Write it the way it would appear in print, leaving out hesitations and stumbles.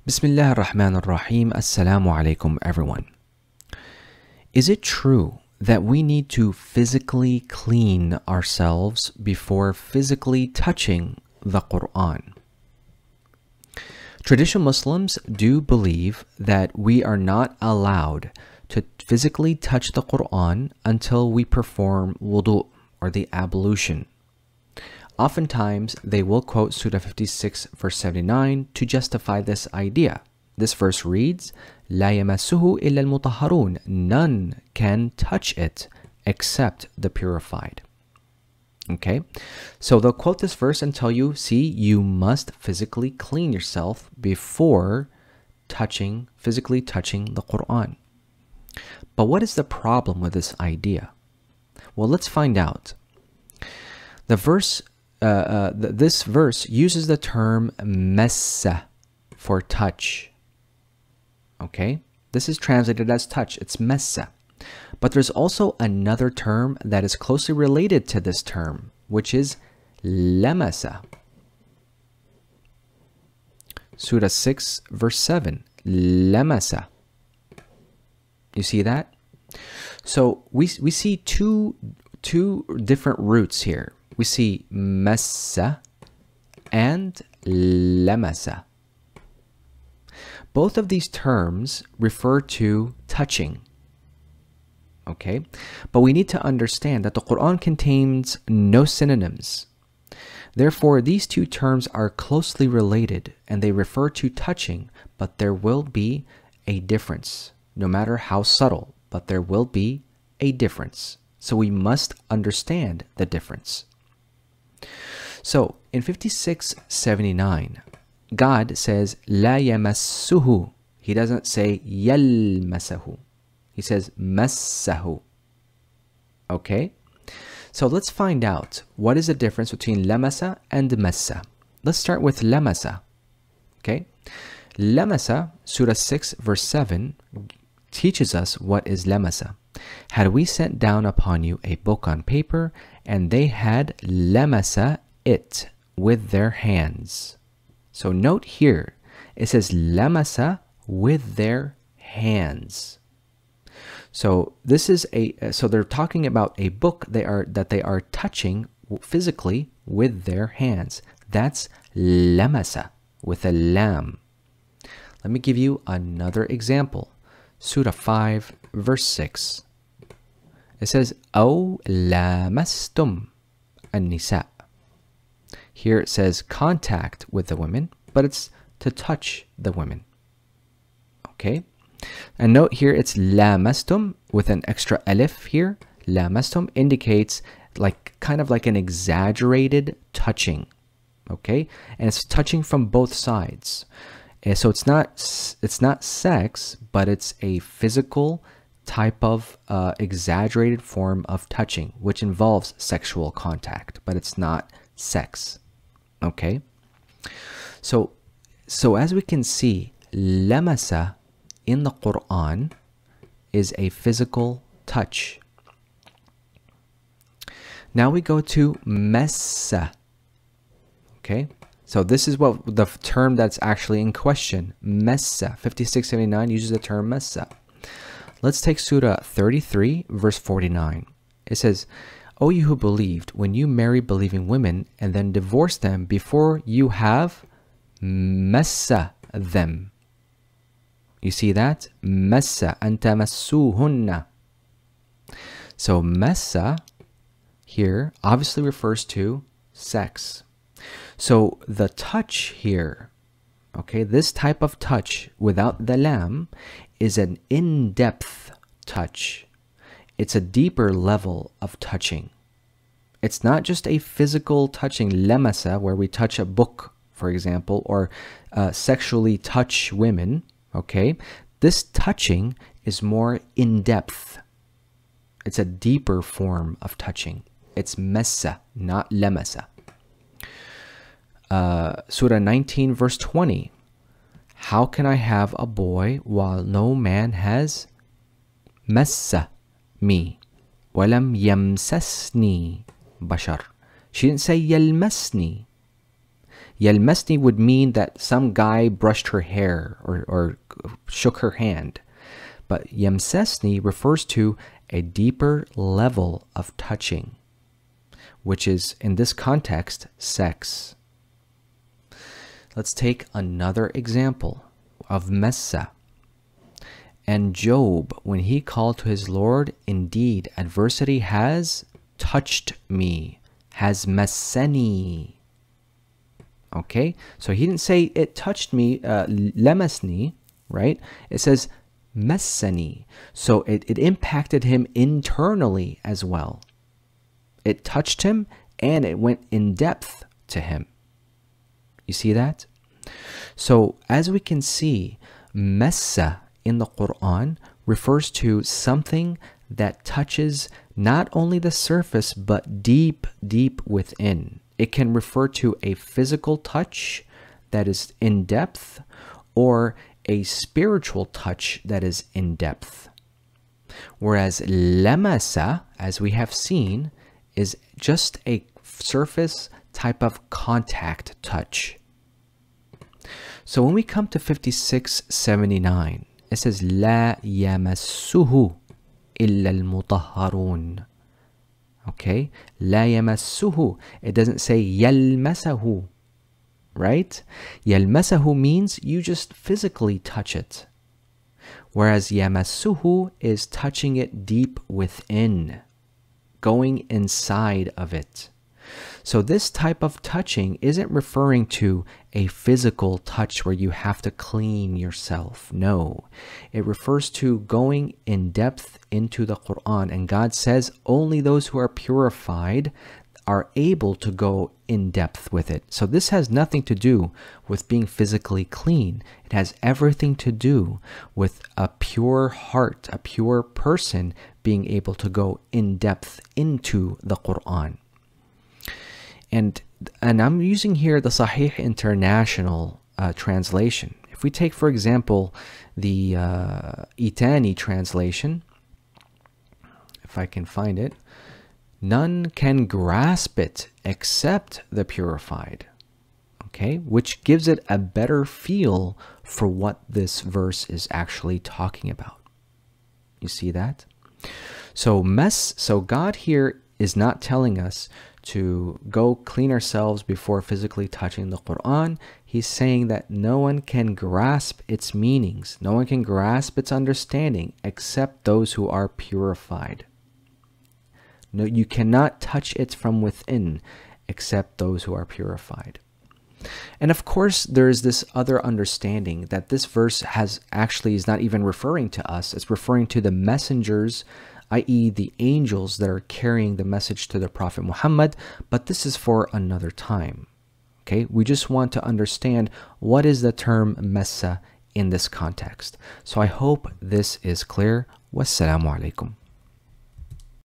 Bismillah ar-Rahman ar-Rahim. Assalamu alaikum, everyone. Is it true that we need to physically clean ourselves before physically touching the Quran? Traditional Muslims do believe that we are not allowed to physically touch the Quran until we perform wudu, or the ablution. Oftentimes, they will quote Surah 56, verse 79 to justify this idea. This verse reads, لا يمسه إلا المطهرون. None can touch it except the purified. Okay, so they'll quote this verse and tell you, see, you must physically clean yourself before physically touching the Quran. But what is the problem with this idea? Well, let's find out. This verse uses the term massa for touch. Okay, this is translated as touch. It's massa. But there's also another term that is closely related to this term, which is lamasa. Surah 6, verse 7. Lamasa. You see that? So we see two different roots here. We see massa and lamasa. Both of these terms refer to touching. Okay? But we need to understand that the Quran contains no synonyms. Therefore, these two terms are closely related and they refer to touching, but there will be a difference, no matter how subtle, but there will be a difference. So we must understand the difference. So in 56:79, God says لا يمسه. He doesn't say يلمسه. He says مسه. Okay? So let's find out what is the difference between lamasa and massa. Let's start with lamasa. Okay? Lamasa, Surah 6, verse 7, teaches us what is lamasa. Had we sent down upon you a book on paper, and they had lamasa it with their hands. So note here, it says lamasa with their hands. So this is so they're talking about a book that they are touching physically with their hands. That's lamasa with a lam. Let me give you another example. Surah 5, verse 6. It says, أَوْ لَامَسْتُمْ النِّسَاء. Here it says contact with the women, but it's to touch the women. Okay? And note here it's lamastum with an extra alif here. Lamastum indicates kind of like an exaggerated touching. Okay? And it's touching from both sides. And so it's not sex, but it's a physical type of exaggerated form of touching, which involves sexual contact, but it's not sex. Okay? So as we can see, lamasa in the Quran is a physical touch. Now we go to massa. Okay? So this is what the term that's actually in question. Massa. 56:79 uses the term massa. Let's take Surah 33, verse 49. It says, O you who believed, when you marry believing women and then divorce them before you have massa them. You see that? Massa an tamassuhunna. So massa here obviously refers to sex. So the touch here, okay, this type of touch without the lam is an in-depth touch. It's a deeper level of touching. It's not just a physical touching, lamasa, where we touch a book, for example, or sexually touch women. Okay, this touching is more in-depth. It's a deeper form of touching. It's massa, not lamasa. Surah 19, verse 20. How can I have a boy while no man has massa me? Walam yamsasni bashar. She didn't say yalmasni. Yalmasni would mean that some guy brushed her hair or shook her hand. But yamsasni refers to a deeper level of touching, which is, in this context, sex. Let's take another example of massa. And Job, when he called to his Lord, indeed, adversity has touched me, has massani. Okay, so he didn't say it touched me, lamasni, right? It says massani. So it impacted him internally as well. It touched him and it went in depth to him. You see that? So as we can see, massa in the Quran refers to something that touches not only the surface but deep, deep within. It can refer to a physical touch that is in depth or a spiritual touch that is in depth. Whereas lamasa, as we have seen, is just a surface type of contact touch. So when we come to 5679, it says لا يمسه إلا المطهرون. Okay, لا يمسه. It doesn't say يلمسه, right? يلمسه means you just physically touch it, whereas يمسه is touching it deep within, going inside of it. So this type of touching isn't referring to a physical touch where you have to clean yourself. No, it refers to going in depth into the Quran. And God says only those who are purified are able to go in depth with it. So this has nothing to do with being physically clean. It has everything to do with a pure heart, a pure person being able to go in depth into the Quran. And I'm using here the Sahih International translation. If we take, for example, the Itani translation, if I can find it, none can grasp it except the purified. Okay, which gives it a better feel for what this verse is actually talking about. You see that? So God here is not telling us to go clean ourselves before physically touching the Quran. He's saying that no one can grasp its meanings, no one can grasp its understanding except those who are purified. No, you cannot touch it from within except those who are purified. And of course, there's this other understanding that this verse is not even referring to us. It's referring to the messengers, i.e. the angels that are carrying the message to the Prophet Muhammad, but this is for another time. Okay, we just want to understand what is the term massa in this context. So I hope this is clear. Wassalamu alaikum.